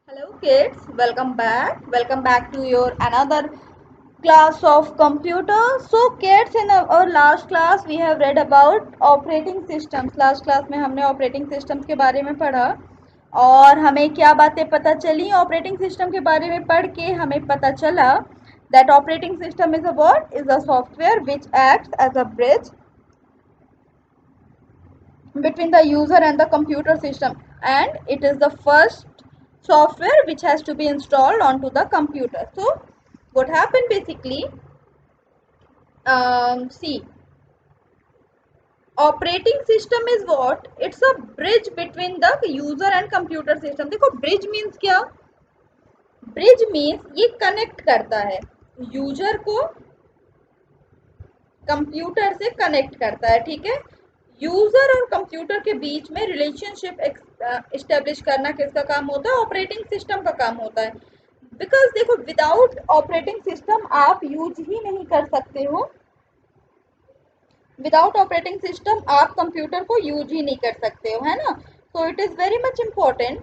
Hello kids, welcome back. Welcome back to your another class of computer. So kids, in our last class we have read about operating systems. Last class में हमने operating systems के बारे में पढ़ा और हमें क्या बातें पता चली operating system के बारे में पढ़ के हमें पता चला that operating system is a what? Is a software which acts as a bridge between the user and the computer system, and it is the first software which has to be installed onto the computer. So what happened basically, see, operating system is what? It's a bridge between the user and computer system. देखो bridge means क्या? Bridge means ये connect करता है user को computer से connect करता है, ठीक है। यूजर और कंप्यूटर के बीच में रिलेशनशिप एस्टेब्लिश करना किसका काम होता है? ऑपरेटिंग सिस्टम का काम होता है। बिकॉज देखो विदाउट ऑपरेटिंग सिस्टम आप यूज ही नहीं कर सकते हो। विदाउट ऑपरेटिंग सिस्टम आप कंप्यूटर को यूज ही नहीं कर सकते हो, है ना। So it is very much important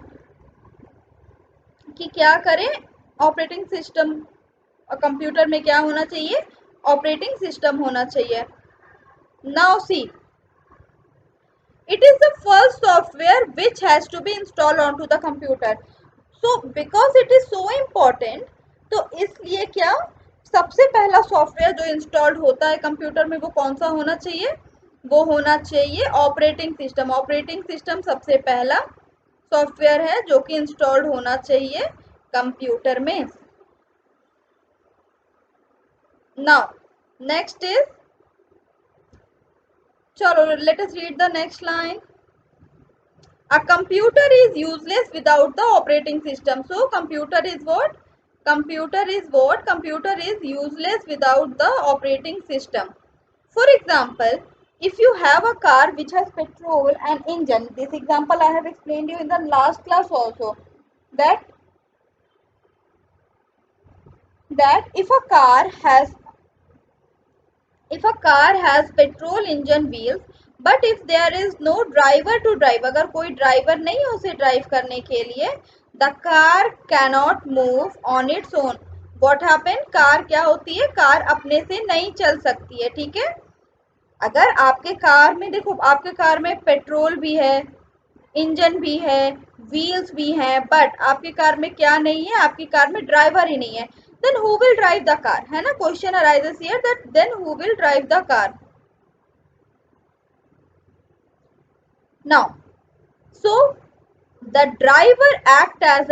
कि क्या करें, ऑपरेटिंग सिस्टम कंप्यूटर में क्या होना चाहिए? ऑपरेटिंग सिस्टम होना चाहिए। Now see, it is the first software which has to be installed onto the computer. So because it is so important, तो इसलिए क्या सबसे पहला सॉफ्टवेयर जो इंस्टॉल्ड होता है कंप्यूटर में वो कौन सा होना चाहिए? वो होना चाहिए ऑपरेटिंग सिस्टम। ऑपरेटिंग सिस्टम सबसे पहला सॉफ्टवेयर है जो कि इंस्टॉल्ड होना चाहिए कंप्यूटर में। नाउ नेक्स्ट इज, चलो let us read the next line. A computer is useless without the operating system. So computer is what? Computer is what? Computer is useless without the operating system. For example, if you have a car which has petrol and engine, this example I have explained you in the last class also, that if a car has petrol engine wheels, but if there is no driver to drive, अगर कोई driver नहीं है उसे drive करने के लिए, the car cannot move on its own. What happen? Car क्या होती है? कार अपने से नहीं चल सकती है, ठीक है। अगर आपके कार में देखो, आपके कार में पेट्रोल भी है, इंजन भी है, व्हील्स भी हैं, बट आपकी कार में क्या नहीं है? आपकी कार में ड्राइवर ही नहीं है। then who will drive the car? है ना, question arises here that then who will drive the car? Now, so the driver act as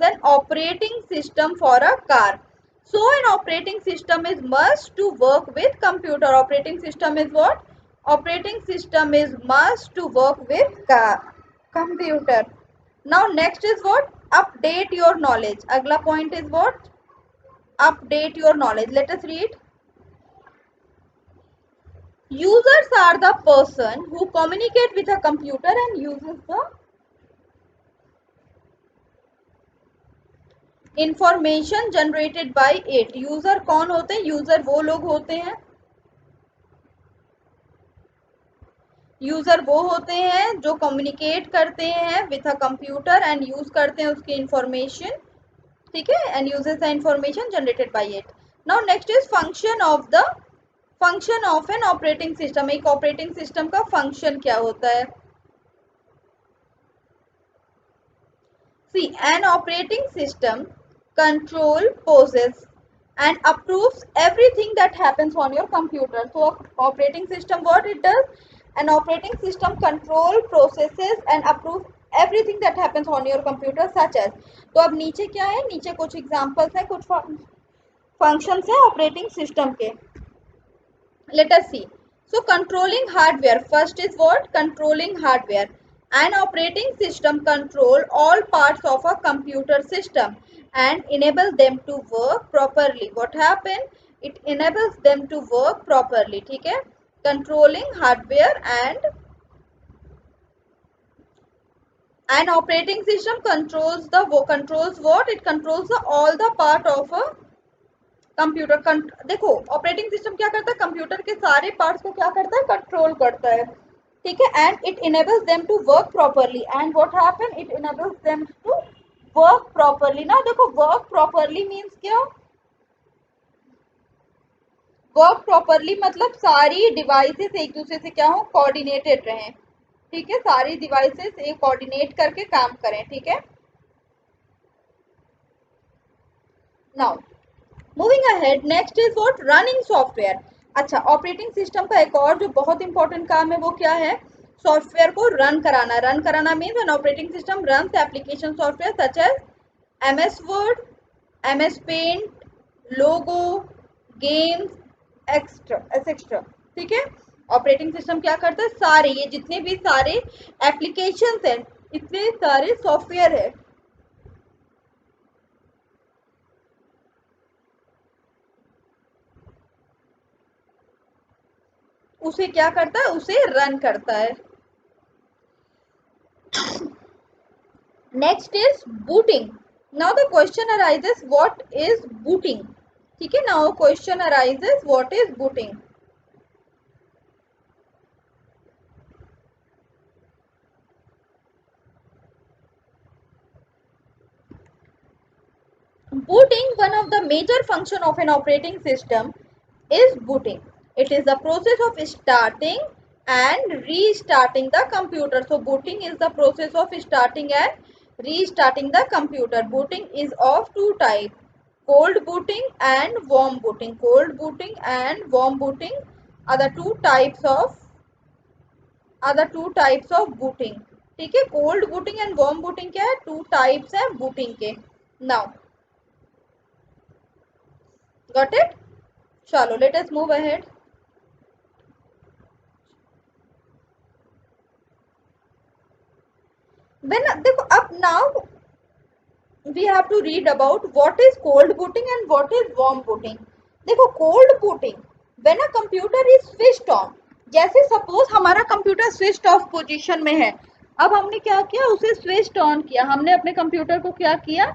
an operating system for a car. So an operating system is must to work with computer. Operating system is what? Operating system is must to work with computer. Now next is what? Update your knowledge. Agla point is what? Update your knowledge. Let us read. Users are the person who communicate with a computer and uses the information generated by it. User कौन होते हैं? User वो लोग होते हैं, user वो होते हैं जो कम्युनिकेट करते हैं with a computer and use करते हैं उसकी इंफॉर्मेशन, ठीक है, and uses the information generated by it. Now next is function of N operating system. एक ऑपरेटिंग सिस्टम का फंक्शन क्या होता है? See, an operating system control possess and approves everything that happens on your computer. So operating system, what it does? An operating system control processes and approves everything that happens on your computer such as, तो अब नीचे क्या है? नीचे कुछ examples हैं, कुछ functions हैं ऑपरेटिंग सिस्टम के। Let us see. So controlling hardware, first is what? Controlling hardware. An operating system control all parts of a computer system and enable them to work properly. What happened? It enables them to work properly, ठीक है। Controlling hardware, and an operating system controls what? It controls all the part of a computer. देखो operating system क्या करता है? Computer के सारे parts को क्या करता है? कंट्रोल करता है। ठीक है, and it enables them to work properly, and what happen, it enables them to work properly ना। देखो वर्क प्रॉपरली मीन्स क्या, वर्क प्रॉपरली मतलब सारी डिवाइसेस एक दूसरे से क्या हो, कोऑर्डिनेटेड रहें। ठीक है, सारी डिवाइसेस एक कोऑर्डिनेट करके काम करें। ठीक है, now moving ahead, next is what, running software. अच्छा, ऑपरेटिंग सिस्टम का एक और जो बहुत इंपॉर्टेंट काम है वो क्या है, सॉफ्टवेयर को रन कराना। रन कराना means an operating system run application software such as MS word, MS paint, logo, games, extra etcetera. ठीक है, ऑपरेटिंग सिस्टम क्या करता है, सारे ये जितने भी सारे एप्लीकेशंस हैं, इतने सारे सॉफ्टवेयर है, उसे क्या करता है, उसे रन करता है। Next is booting. Now the question arises what is booting. ठीक है, now question arises what is booting. Booting, one of the major function of an operating system is booting. It is the process of starting and restarting the computer. So booting is the process of starting and restarting the computer. Booting is of two types, cold booting and warm booting. Cold booting and warm booting are the two types of booting. ठीक है, cold booting and warm booting क्या है, two types है booting के। Now got it, चलो let us move ahead. when देखो अब now we have to read about what is cold booting and what is warm booting. देखो cold booting, when a computer is switched on, जैसे suppose हमारा computer switched off position में है, अब हमने क्या किया, उसे स्विच्ड ऑन किया, हमने अपने कंप्यूटर को क्या किया,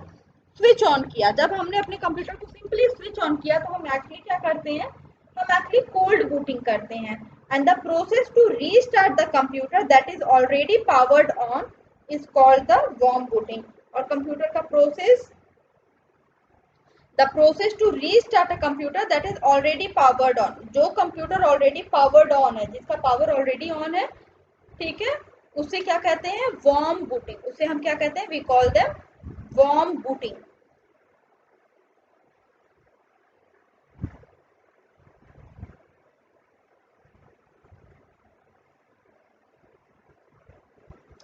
स्विच ऑन किया। जब हमने अपने कंप्यूटर को सिंपली स्विच ऑन किया तो हम एक्चुअली क्या करते हैं, हम एक्चुअली कोल्ड बूटिंग करते हैं। And the process to restart the computer that is already powered on is called the warm booting. और कंप्यूटर का process, the process to restart a computer that is already powered on, जो computer already powered on है, जिसका power already on है, ठीक है, उसे क्या कहते हैं, वार्म बूटिंग। उसे हम क्या कहते हैं, we call them warm booting.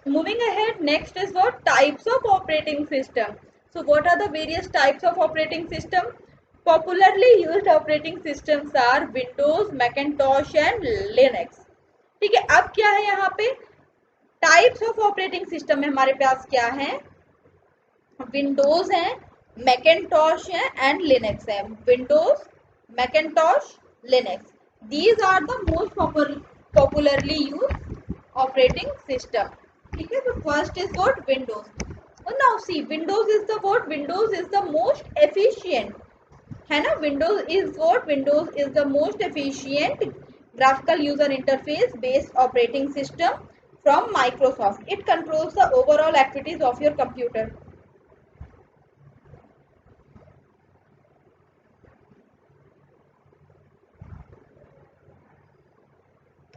Moving ahead, next is what, types of operating system. So what are the various types of operating system? Popularly used operating systems are Windows, Macintosh and Linux. ठीक है, अब क्या है यहाँ पे, types of operating system में हमारे पास क्या है, विंडोज है, मैकेंटॉश है एंड लिनक्स है। Windows, Macintosh, Linux, these are the most popularly used operating system. ठीक है, तो first is what, Windows. Now see, Windows is the what, Windows is the most efficient, है ना, Windows is what, Windows is the most efficient graphical user interface based operating system from Microsoft. It controls the overall activities of your computer.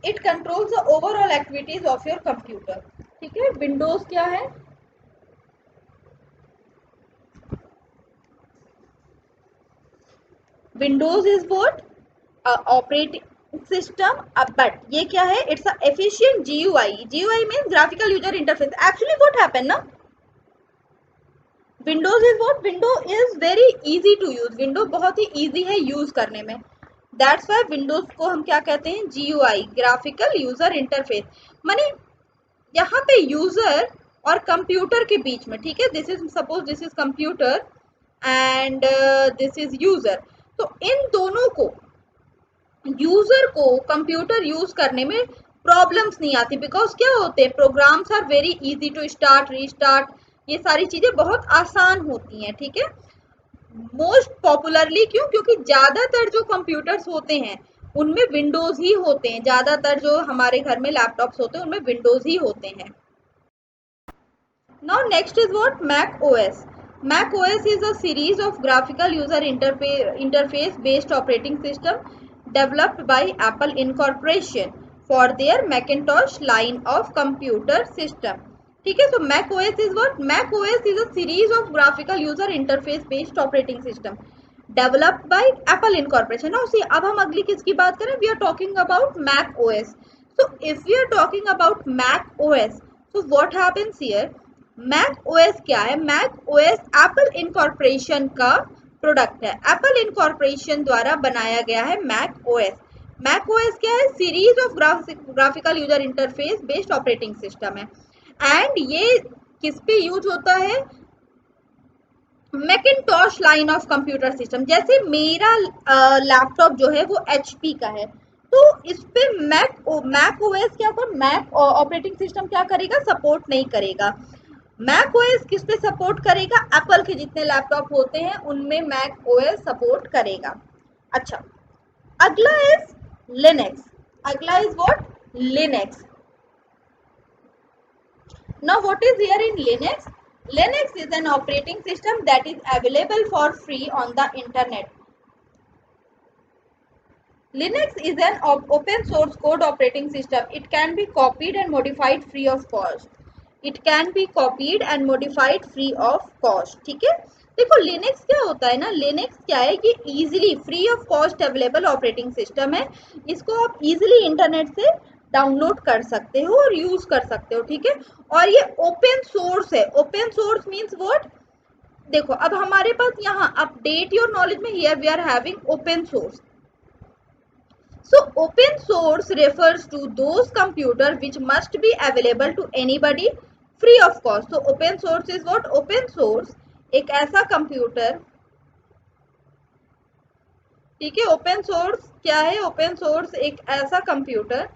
It controls the overall activities of your computer. ठीक है, Windows क्या है, Windows is what, operating system, but ये क्या है, it's a efficient GUI। GUI means graphical user interface. Actually what happen ना, Windows is what, window is very easy to use, window बहुत ही इजी है यूज करने में, दैट्स वाई विंडोज को हम क्या कहते हैं, GUI, ग्राफिकल यूजर इंटरफेस। माने यहाँ पे यूजर और कंप्यूटर के बीच में, ठीक है, this is suppose this is computer and this is user, तो इन दोनों को, यूजर को कंप्यूटर यूज करने में प्रॉब्लम्स नहीं आती, बिकॉज क्या होते हैं, programs are very easy to start restart, ये सारी चीजें बहुत आसान होती हैं। ठीक है, मोस्ट पॉपुलरली क्यों, क्योंकि ज्यादातर जो कंप्यूटर्स होते हैं उनमें विंडोज ही होते हैं, ज्यादातर जो हमारे घर में लैपटॉप्स होते हैं उनमें विंडोज ही होते हैं। Now next is what? Mac OS. Mac OS is a series of graphical user interface based operating system developed by Apple Incorporation for their Macintosh line of computer system. ठीक है, so Mac OS is what? Mac OS is a series of graphical user interface based operating system developed by Apple Incorporation. Now see, अब हम अगली किसकी बात करें? We are talking about Mac OS. So if we are talking about Mac OS, so what happens here? Mac OS क्या है? Mac OS Apple Incorporation का product है, एप्पल इनकॉर्पोरेशन द्वारा बनाया गया है मैक ओएस। मैक ओएस क्या है? Series of graphical user interface based operating system है, एंड ये किस पे यूज होता है? मैकिन्टॉश लाइन ऑफ कंप्यूटर सिस्टम। जैसे मेरा लैपटॉप जो है वो एचपी का है, तो इस पे मैक ओएस क्या होगा? मैक ऑपरेटिंग सिस्टम क्या करेगा? सपोर्ट नहीं करेगा। मैक ओएस किस पे सपोर्ट करेगा? एप्पल के जितने लैपटॉप होते हैं उनमें मैक ओएस सपोर्ट करेगा। अच्छा, अगला इज लिनक्स। अगला is what? Linux. Now what is here in Linux? Linux is an operating system that is available for free on the internet. Linux is an open source code operating system. It can be copied and modified free of cost. It can be copied and modified free of cost. ठीक है, देखो Linux क्या होता है ना, Linux क्या है कि easily free of cost available operating system है। इसको आप इजीली इंटरनेट से डाउनलोड कर सकते हो और यूज कर सकते हो। ठीक है, और ये ओपन सोर्स है। Open source means what? देखो अब हमारे पास यहाँ अपडेट योर नॉलेज में here we are having open source. So open source refers to those computers which must be available to anybody free of cost. So open source is what? Open source एक ऐसा computer, ठीक है, open source क्या है? Open source एक ऐसा computer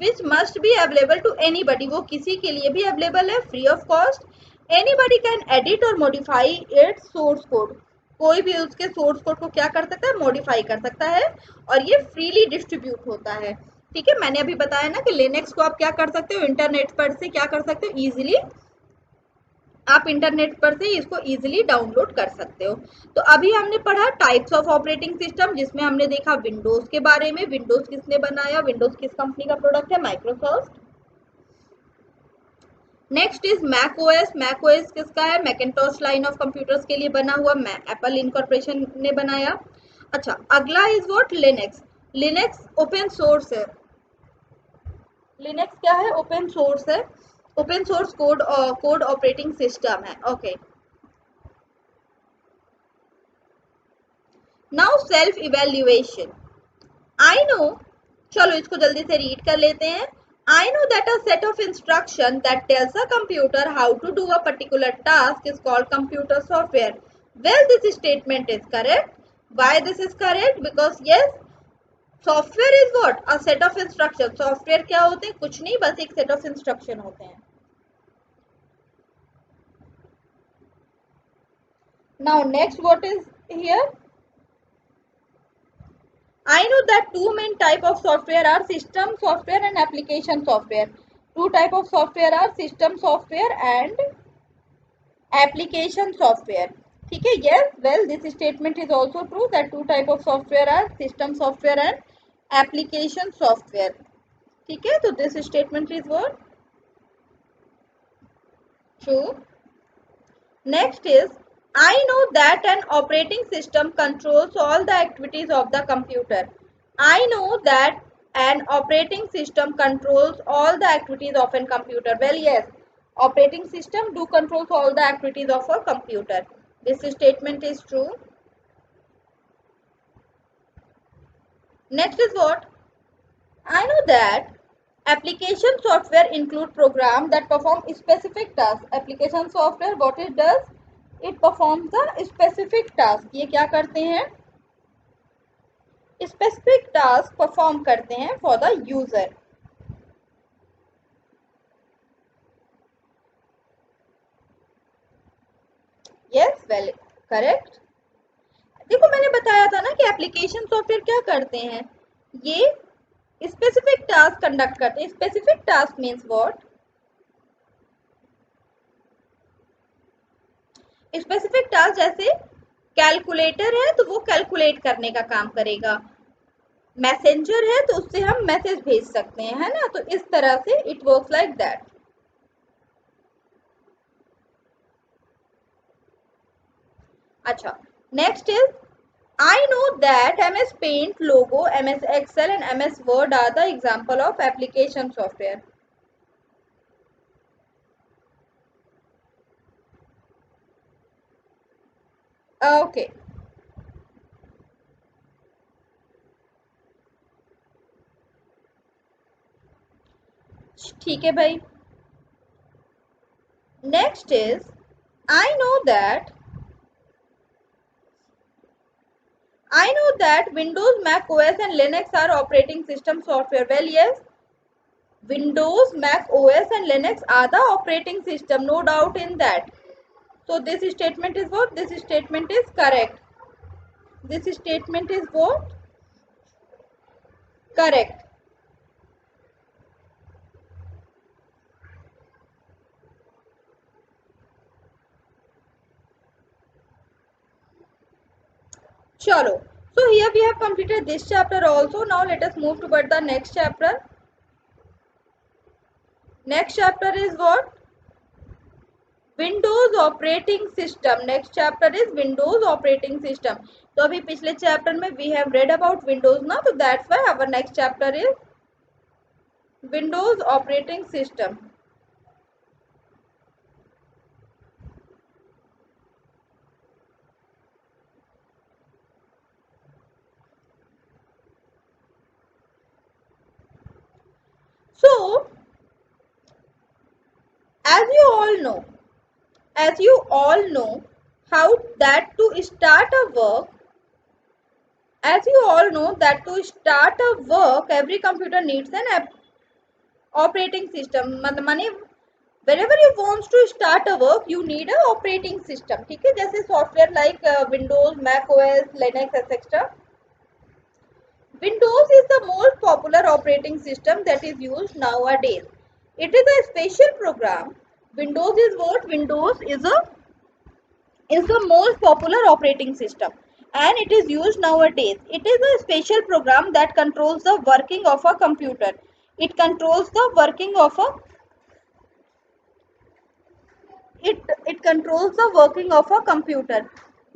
which must be available to anybody, वो किसी के लिए भी अवेलेबल है free of cost. Anybody can edit और मॉडिफाई इट्स सोर्स कोड, कोई भी उसके सोर्स कोड को क्या कर सकता है? मॉडिफाई कर सकता है, और ये फ्रीली डिस्ट्रीब्यूट होता है। ठीक है, मैंने अभी बताया ना कि लिनक्स को आप क्या कर सकते हो? इंटरनेट पर से क्या कर सकते हो? इजीली आप इंटरनेट पर से इसको इजीली डाउनलोड कर सकते हो। तो अभी हमने पढ़ा टाइप्स ऑफ ऑपरेटिंग सिस्टम, जिसमें हमने देखा विंडोज के बारे में। विंडोज किसने बनाया? विंडोज किस कंपनी का प्रोडक्ट है? Microsoft. Next is Mac OS. Mac OS किसका है? मैकिन्टॉश लाइन ऑफ कंप्यूटर्स के लिए बना हुआ, एप्पल इनकॉर्पोरेशन ने बनाया। अच्छा, अगला is what? Linux. Linux open source है। लिनक्स क्या है? ओपन सोर्स है, open source code operating system है। Okay, now self evaluation. I know, चलो इसको जल्दी से रीड कर लेते हैं। I know that a set of instruction that tells a computer how to do a particular task is called computer software. Well, this statement is correct. Why this is correct? Because yes, software is what? A set of instruction. Software क्या होते हैं? कुछ नहीं, बस एक set of instruction होते हैं। Now next what is here? I know that two main type of software are system software and application software. Two type of software are system software and application software. ठीक है, yes, well this statement is also true that two type of software are system software and application software. ठीक है, तो this statement is what? True. Next is, I know that an operating system controls all the activities of the computer. I know that an operating system controls all the activities of a computer. Well, yes, operating system do controls all the activities of a computer. This statement is true. Next is what? I know that application software include program that perform specific task. Application software what it does? It performs the specific task. ये क्या करते हैं? Specific task perform करते हैं for the user. Yes, well, correct. देखो मैंने बताया था ना कि एप्लीकेशन सॉफ्टवेयर क्या करते हैं? ये स्पेसिफिक टास्क कंडक्ट करते हैं। Specific task means what? Specific task जैसे कैलकुलेटर है तो वो कैलकुलेट करने का काम करेगा, मैसेंजर है तो उससे हम मैसेज भेज सकते हैं, है ना। तो इस तरह से इट वर्क्स लाइक दैट। अच्छा, next is I know that MS Paint, Logo, MS Excel and MS Word are the example of application software. Okay, ठीक है भाई। Next is I know that Windows, Mac OS and Linux are operating system software. Well, yes, Windows, Mac OS and Linux are the operating system, no doubt in that. So this statement is what? This statement is correct. This statement is what? Correct. Chalo. So here we have completed this chapter also. Now let us move toward the next chapter. Next chapter is what? Windows operating system. Next chapter is Windows operating system. तो अभी पिछले chapter में we have read about Windows ना, तो that's why our next chapter is Windows operating system. So as you all know, as you all know how that to start a work, as you all know that to start a work every computer needs an operating system. माने whenever you want to start a work you need a operating system, ठीक है। जैसे software like Windows, Mac OS, Linux etcetera. Windows is the most popular operating system that is used nowadays. It is a special program. Windows is what? Windows is the most popular operating system and it is used nowadays. It is a special program that controls the working of a computer. It controls the working of a it controls the working of a computer.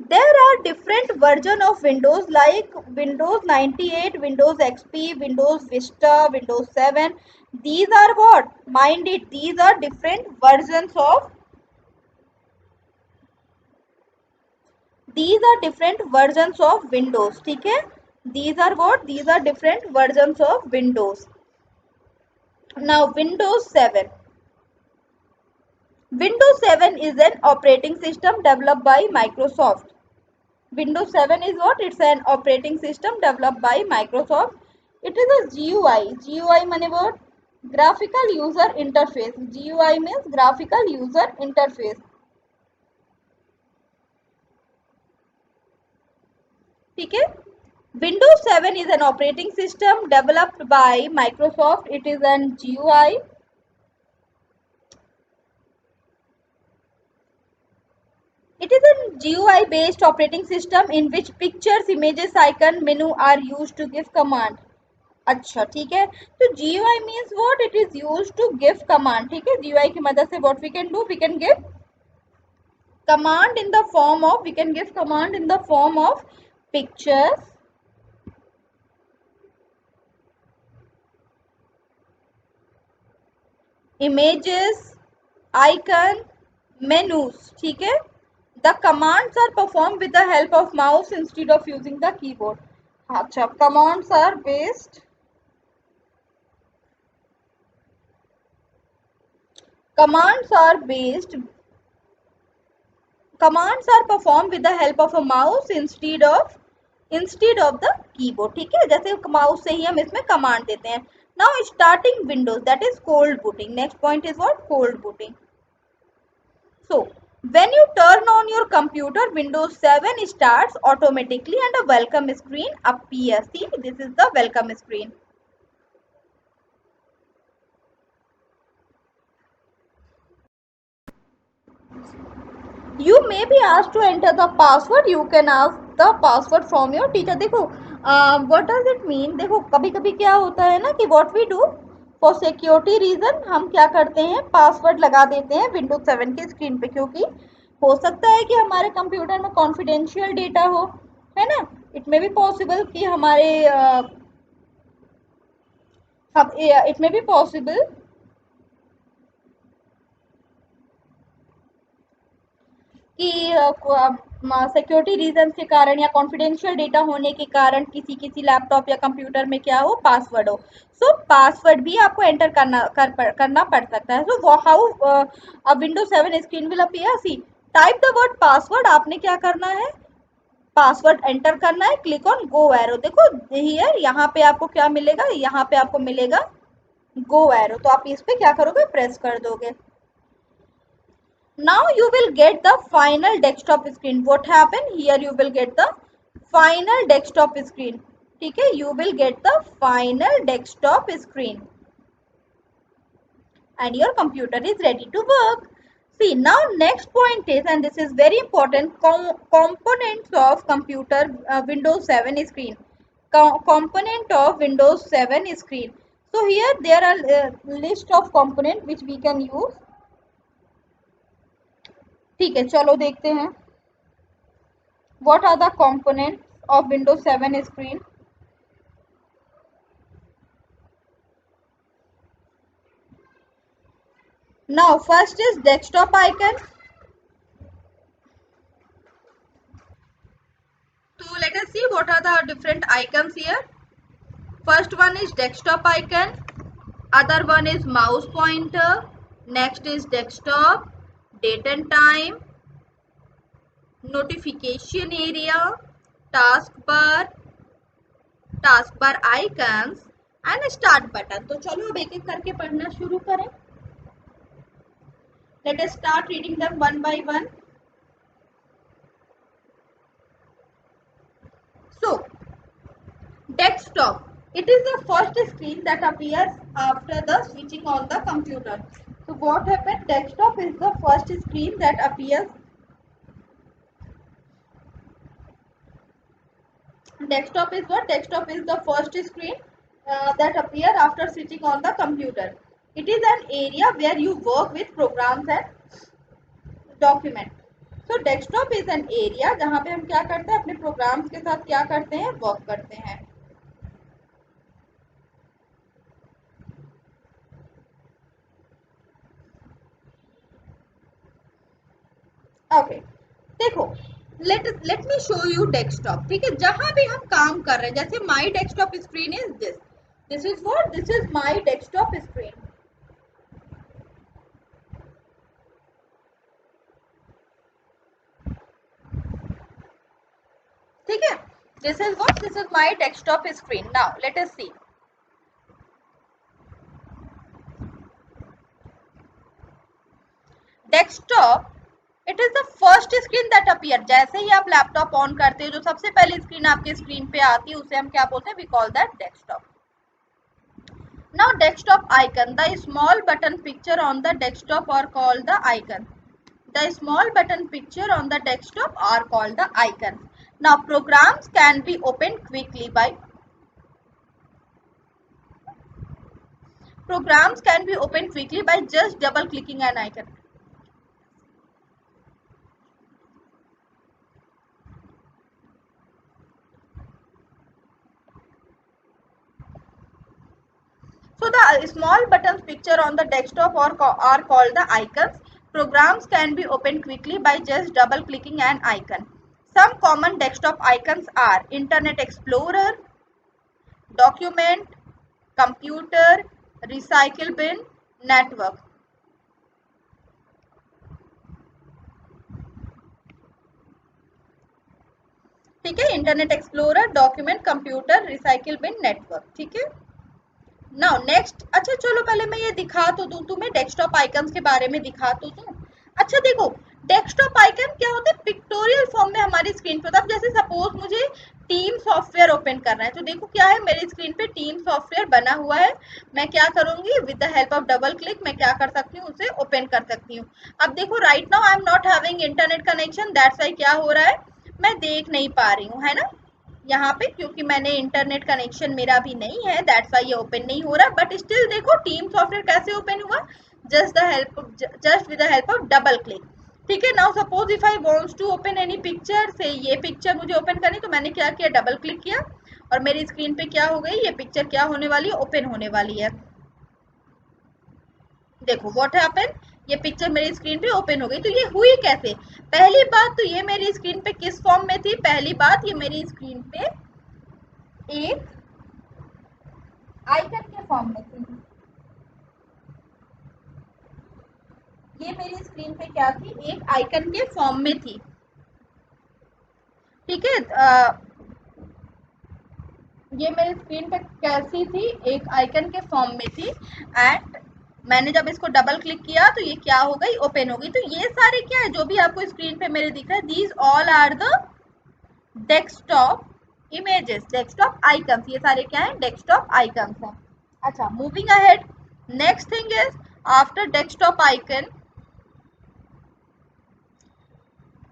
There are different versions of Windows like Windows 98, Windows XP, Windows Vista, Windows 7. These are what? Mind it, these are different versions of Windows, ठीक है। These are what? These are different versions of Windows. Now Windows 7. Windows 7 is an operating system developed by Microsoft. Windows 7 is what? It's an operating system developed by Microsoft. It is a GUI. GUI means what? Graphical user interface. GUI means graphical user interface. ठीक है? Windows 7 is an operating system developed by Microsoft. It is an GUI. It is a GUI based operating system in which pictures, images, icon, menu are used to give command. अच्छा ठीक है। तो GUI means what? It is used to give command, ठीक है। GUI की मदद से what we can do? We can give command in the form of, we can give command in the form of pictures, images, icon, menus, ठीक है। The commands are performed with the help of mouse instead of using the keyboard. अच्छा, commands are based commands are performed with the help of a mouse instead of the keyboard, ठीक है। जैसे mouse से ही हम इसमें command देते हैं। Now starting Windows, that is cold booting. Next point is what? Cold booting. So When you turn on your computer, Windows 7 starts automatically and a welcome screen appears. See, this is the welcome screen. You may be asked to enter the password. You can ask the password from your teacher. देखो what does it mean? देखो कभी कभी क्या होता है ना कि what we do for security reason हम क्या करते हैं, पासवर्ड लगा देते हैं विंडोज 7 के स्क्रीन पे, क्योंकि हो सकता है कि हमारे कंप्यूटर में कॉन्फिडेंशियल डेटा हो, है ना. इट मे बी पॉसिबल कि हमारे इट मे बी पॉसिबल कि सिक्योरिटी रीजन के कारण या कॉन्फिडेंशियल डेटा होने के कारण किसी लैपटॉप या कंप्यूटर में क्या हो, पासवर्ड हो. सो पासवर्ड भी आपको एंटर करना पड़ सकता है. So how Windows 7 screen will appear. See, type the word password. आपने क्या करना है, पासवर्ड एंटर करना है. Click on go arrow. देखो हियर, यहाँ पे आपको क्या मिलेगा, यहाँ पे आपको मिलेगा गो एरो. तो आप इस पे क्या करोगे, प्रेस कर दोगे. Now you will get the final desktop screen. What happened here? You will get the final desktop screen. ठीक है, you will get the final desktop screen and your computer is ready to work. See, now next point is, and this is very important, components of computer Windows 7 screen. Component of Windows 7 screen. So here there are list of components which we can use. ठीक है, चलो देखते हैं. What are the components of Windows 7 screen? Now, first is desktop icon. So let us see what are the different icons here. First one is desktop icon. Other one is mouse pointer. Next is desktop, date and time, notification area, taskbar, taskbar icons and start button. तो चलो अब एक एक करके पढ़ना शुरू करें. Let us start reading them one by one. So, desktop. It is the first screen that appears after the switching on the computer. So, what happened? Desktop is the first screen that appears. Desktop is what? Desktop is the first screen that appears after switching on the computer. It is an area where you work with programs and documents. So, desktop is an area जहाँ पे हम क्या करते हैं, अपने programs के साथ क्या करते हैं, work करते हैं. ओके, देखो, let me show you desktop. ठीक है, जहां भी हम काम कर रहे हैं, जैसे my desktop screen is this is what, this is my desktop screen. ठीक है, this is what, this is my desktop screen. Now let us see. Desktop, it is the first screen that appear. जैसे ही आप laptop on करते हो, जो सबसे पहली स्क्रीन आपके स्क्रीन पे आती है, उसे हम क्या बोलते हैं, we call that desktop. Now desktop icon, the small button picture on the desktop are called the icon. The small button picture on the desktop are called the icons. Now programs can be opened quickly by just double clicking an icon. So the small buttons picture on the desktop are called the icons. Programs can be opened quickly by just double clicking an icon. Some common desktop icons are Internet Explorer, Document, Computer, Recycle Bin, Network. ठीक है, Internet Explorer, document, computer, recycle bin, network. ठीक है. Now next, अच्छा चलो पहले मैं ये दिखा तो दूं तुम्हें, डेस्कटॉप आइकन्स के बारे में दिखा तो दूं. अच्छा देखो, डेस्कटॉप आइकन क्या होता है, पिक्टोरियल फॉर्म में हमारी स्क्रीन पे होता है। जैसे सपोज मुझे टीम सॉफ्टवेयर ओपन करना है, तो देखो क्या है मेरी स्क्रीन पे टीम सॉफ्टवेयर बना हुआ है। मैं क्या करूंगी, with the help of double click मैं क्या कर सकती हूँ, उसे ओपन कर सकती हूँ। अब देखो right now I am not having internet connection, that's why क्या हो रहा है, मैं देख नहीं पा रही हूँ, है ना, यहाँ पे क्योंकि मैंने इंटरनेट कनेक्शन मेरा भी नहीं है, दैट्स वाई ये ओपन नहीं हो रहा। बट स्टिल देखो टीम सॉफ्टवेयर कैसे ओपन हुआ, just with the help of double click. ठीक है, now suppose if I wants to open any picture, say ये पिक्चर मुझे ओपन करनी, तो मैंने क्या किया, डबल क्लिक किया और मेरी स्क्रीन पे क्या हो गई, ये पिक्चर क्या होने वाली है, ओपन होने वाली है। देखो व्हाट हैपन, ये पिक्चर मेरी स्क्रीन पे ओपन हो गई। तो ये हुई कैसे, पहली बात तो ये मेरी स्क्रीन पे किस फॉर्म में थी, पहली बात ये मेरी स्क्रीन पे एक आइकन के फॉर्म में थी। ये मेरी स्क्रीन पे क्या थी, एक आइकन के फॉर्म में थी। ठीक है, ये मेरी स्क्रीन पे कैसी थी, एक आइकन के फॉर्म में थी। एंड मैंने जब इसको डबल क्लिक किया तो ये क्या हो गई, ओपन हो गई। तो ये सारे क्या है जो भी आपको स्क्रीन पे मेरे दिख रहा है, these all are the desktop images, desktop icons, ये सारे क्या है, डेस्कटॉप आइकन्स हैं। अच्छा, moving ahead, next thing is after desktop icon,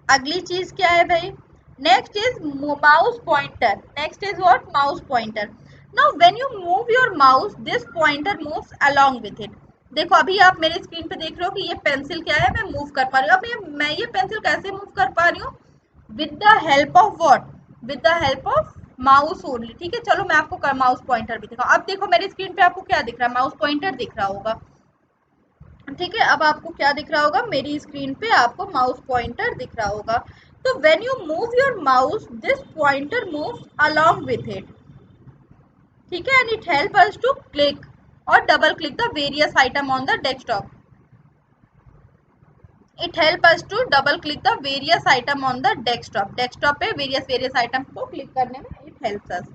अगली चीज क्या है भाई, next is mouse pointer. Next is what, mouse pointer. Now when you move your mouse, this pointer moves along with it. देखो अभी आप मेरे स्क्रीन पे देख रहे हो कि ये पेंसिल क्या है, मैं मूव कर पा रही हूँ। अब मैं ये पेंसिल कैसे मूव कर पा रही हूँ, with the help of what, with the help of mouse only. ठीक है, चलो मैं आपको माउस पॉइंटर भी दिखाऊं। अब देखो मेरी स्क्रीन पे आपको क्या दिख रहा है, माउस पॉइंटर दिख रहा होगा। ठीक है, अब आपको क्या दिख रहा होगा, मेरी स्क्रीन पे आपको माउस पॉइंटर दिख रहा होगा। तो when you move your mouse, this pointer moves along with it. ठीक है, and it help us to click और double click the various item on the desktop. It help us to double click the various item on the desktop. Desktop पे various item को click करने में it helps us.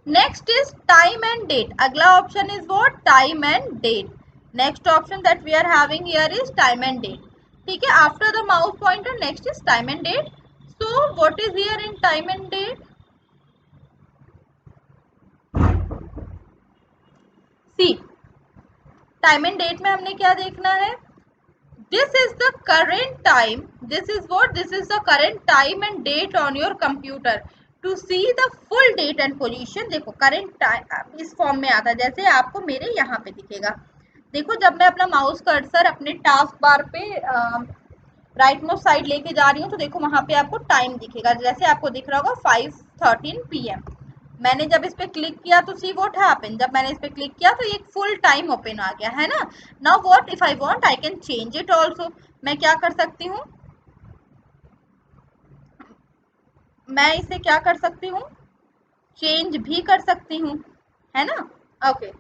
Next is time and date. अगला option is what, time and date. Next option that we are having here is time and date. ठीक है, after the mouse pointer next is time and date. So what is here in time and date, see time and date में हमने क्या देखना है, this is the current time, this is what, this is the current time and date on your computer to see the full date and position। देखो current time इस form में आता है, जैसे आपको मेरे यहाँ पे दिखेगा। देखो जब मैं अपना माउस कर्सर अपने टास्क बार पे राइट मोस्ट साइड लेके जा रही हूँ, तो देखो वहां पे आपको टाइम दिखेगा, जैसे आपको दिख रहा होगा 5:13 PM। मैंने जब इस पे क्लिक किया तो सी व्हाट हैपेंड, जब मैंने इस पे क्लिक किया तो एक फुल टाइम ओपन आ गया, है ना। Now what, if I want I can change it also. मैं क्या कर सकती हूँ, मैं इसे क्या कर सकती हूँ, चेंज भी कर सकती हूँ, है ना। Okay,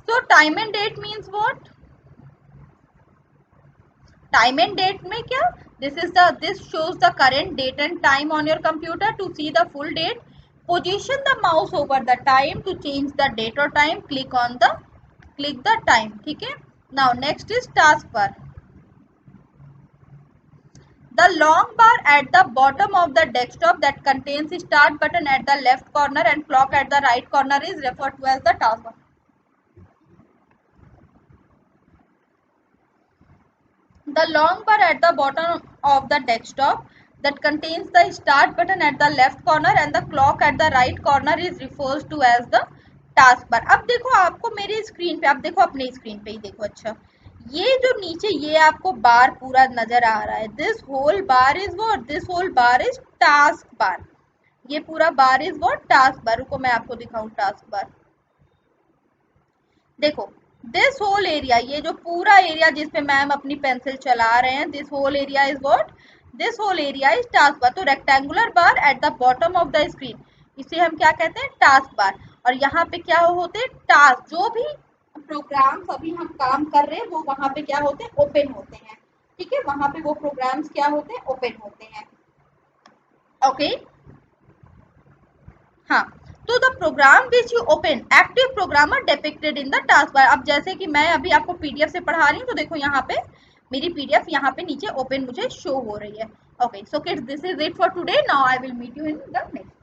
so time and date means what, time and date में क्या, this shows the current date and time on your computer to see the full date. Position the mouse over the time to change the date और time, click the time. ठीक है, now next is task bar. The long bar at the bottom of the desktop that contains start button at the left corner and clock at the right corner is referred to as the taskbar. The long bar at the bottom of the desktop that contains the start button at the left corner and the clock at the right corner is refers to as the task bar। अब देखो आपको मेरी screen पे, अब देखो अपनी screen पे ही देखो। अच्छा, ये जो नीचे ये आपको बार पूरा नजर आ रहा है, this whole bar is what, this whole bar is task bar. ये पूरा bar is what, task bar. रुको मैं आपको दिखाऊं टास्क बार। देखो दिस होल एरिया, ये जो पूरा एरिया जिसपे मैम अपनी पेंसिल चला रहे हैं, this whole area is what, this whole area is task bar. तो rectangular bar at the bottom of the screen, इसे हम क्या कहते हैं, टास्क बार। और यहाँ पे क्या होते हैं, टास्क, जो भी प्रोग्राम्स अभी हम काम कर रहे हैं वो वहां पे क्या होते हैं, ओपन होते हैं। ठीक है, वहां पे वो प्रोग्राम्स क्या होते हैं, ओपन होते हैं। ओके, हाँ। तो the program which you open active program are depicted in the task bar. अब जैसे कि मैं अभी आपको पीडीएफ से पढ़ा रही हूँ, तो देखो यहाँ पे मेरी पीडीएफ यहाँ पे नीचे ओपन मुझे शो हो रही है। Okay, so kids, this is it for today. Now I will meet you in the next.